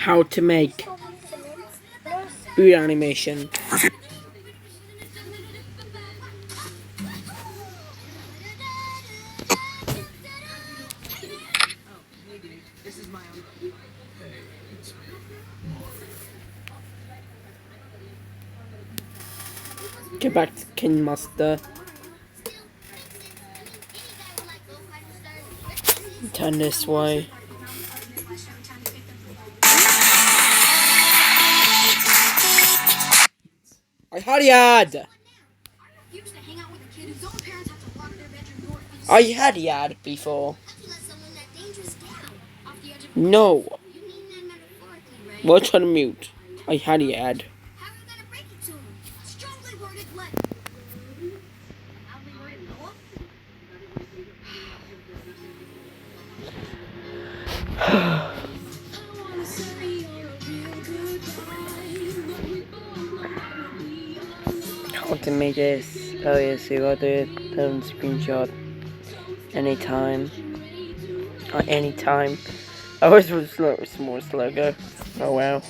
how to make weird animation. Get back to King Master. Turn this way. I had yad. I had yad before. No. Watch on mute. I had yad. How to make this? Oh yes, you got the screenshot anytime. Anytime. Oh, it's more logo. Oh wow.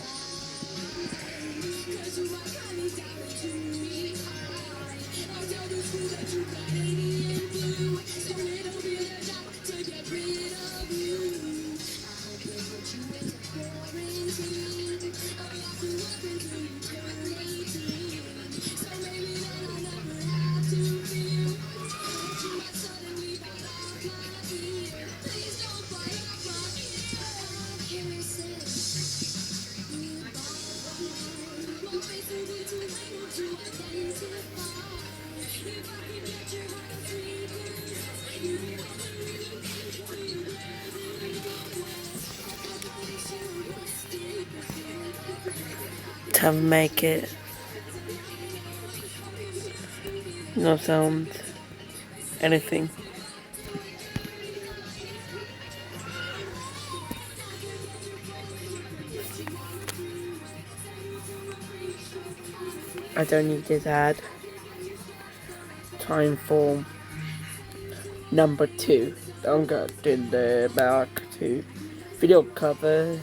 To make it no sound, anything. I don't need this ad. Time form number 2. I'm going to do the back to video cover.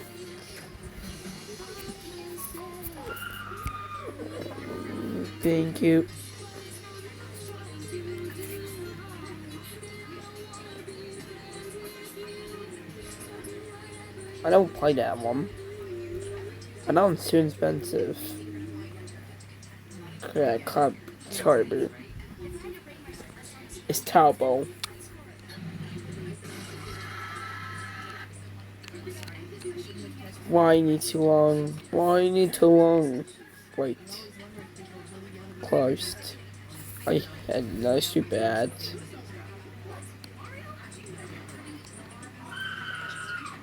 Thank you. I don't play that one. I know it's too expensive. Yeah, Club Charlie. It's terrible. Why you need too long? Why you need too long? Wait. Closed. I had no stupid ads.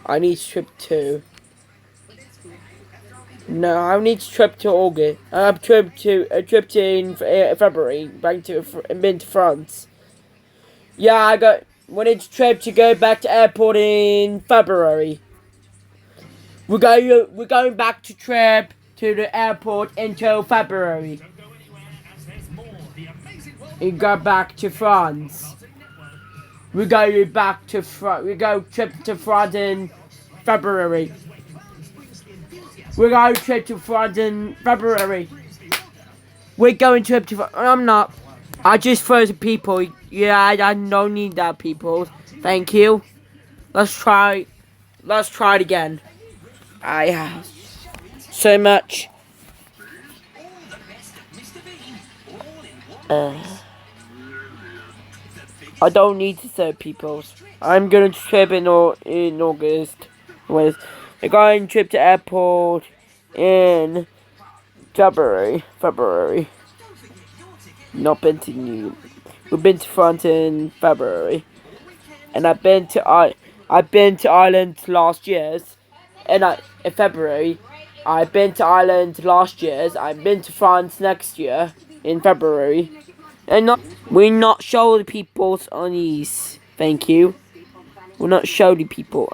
I need trip 2. No, I need trip to August. Trip to in February. Back to been to France. Yeah, I got wanted trip to go back to airport in February. We're going back to trip to the airport until February. We go back to France. We go back to We go trip to France in February. We go trip to France in February. We're going trip to. I'm not. I just froze the people. Yeah, I don't need that, people. Thank you. Let's try. Let's try it again. I have so much. I don't need to serve people. I'm gonna trip in August. With a going trip to airport in February. Not been to We've been to France in February, and I've been to Ireland last year's, and in February. I've been to Ireland last year's. I've been to France next year in February, and we not show the people's on these. Thank you. We're not show the people.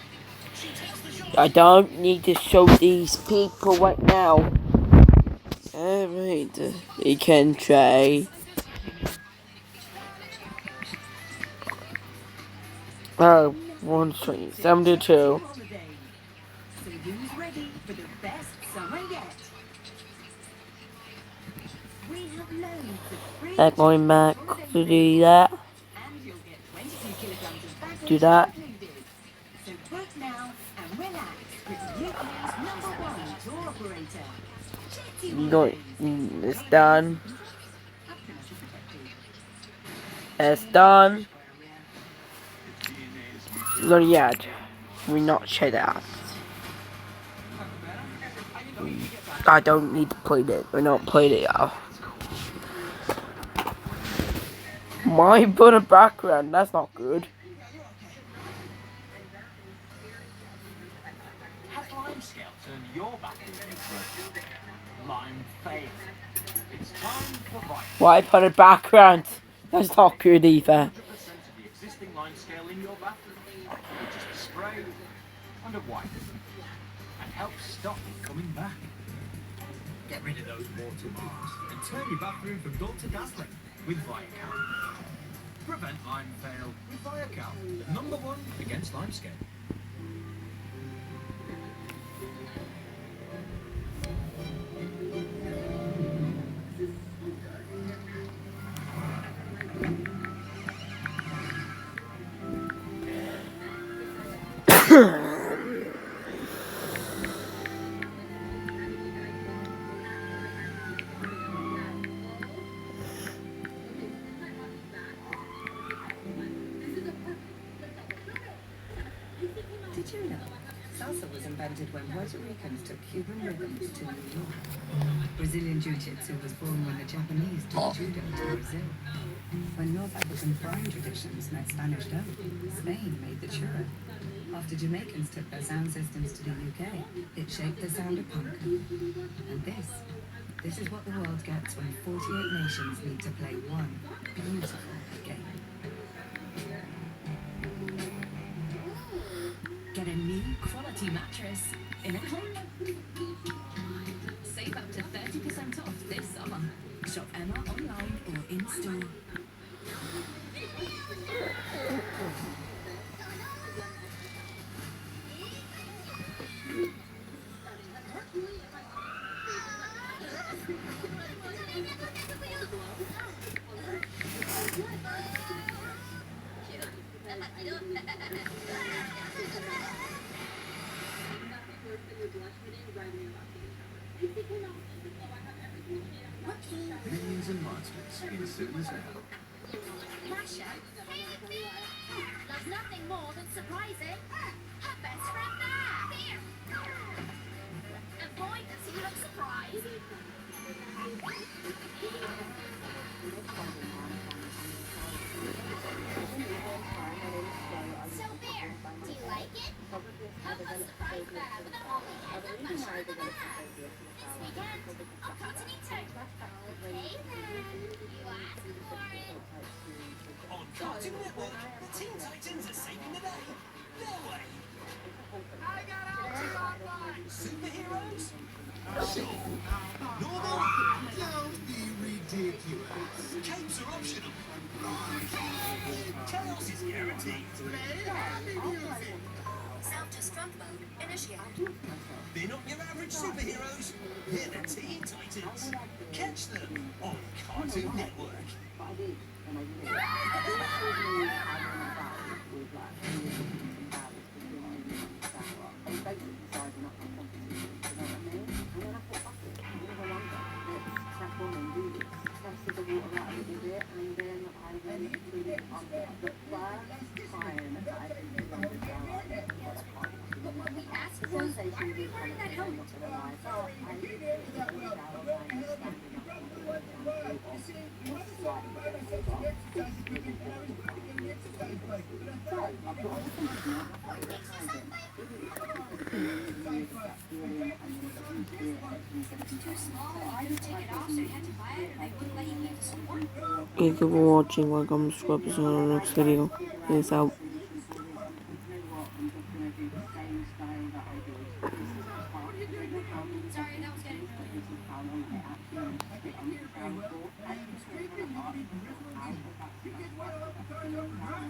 I don't need to show these people right now. Alright, we can try. Oh, 172. So who's ready for the best summer yet? We have loads of free They're going back to do that. and you'll get 22 kilograms of batteries Do that. included. So book now and relax with UK's #1 tour operator. You know, it's done. It's done. Not yet. We not check that. I don't need to play it. We're not playing it out. My but a background. That's not good. Has Limescale turned your battery into lime fail? It's time for Vital. Why put a background? That's not good either. 100% of the existing Limescale in your bathroom with just a spray and a wipe, and help stop it coming back. Get rid of those watermarks and turn your bathroom from dull to dazzling with Viacal. Prevent lime fail with Viacal, #1 against Limescale. Did you know salsa was invented when Puerto Ricans took Cuban rhythms to New York? Brazilian Jiu-Jitsu was born when the Japanese took judo to Brazil. When North African frying traditions met Spanish dough, Spain made the churro. After Jamaicans took their sound systems to the UK, it shaped the sound of punk. And this is what the world gets when 48 nations need to play one beautiful game. Get a new quality mattress in a click. Save up to 30% off this summer. Shop Emma online or in store. Minions and monsters in soon as hell. Masha, there's nothing more than surprising. Her best friend there. Here. And boy, does he look surprised. So there, do you like it? Have a surprise bear with a holly head and much more than that. This weekend, on Continental. Okay then, you asked for it. On Cartoon Network, the Teen Titans are saving the day. Their way. I got Ultron! Superheroes? Sure. Normal? Don't be ridiculous. Capes are optional. Chaos is guaranteed. Play happy music. Self-destruct mode initiated. They're not your average superheroes. They're the Teen Titans. Catch them on Cartoon Network. But what we asked for, why are we wearing that helmet? Too small and you couldn't take it off, so you had to buy it, and they wouldn't let you leave the store. Thank you for watching. Welcome to subscribe to the next video. Peace out. Sorry, that was getting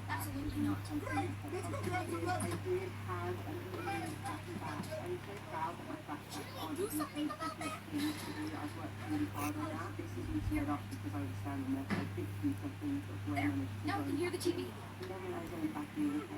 absolutely not. something about that. I've worked really hard on that. This isn't sped up because I understand them. They're fixing something, but when There. I managed to Now we can hear the TV. and then when I was only back in the UK,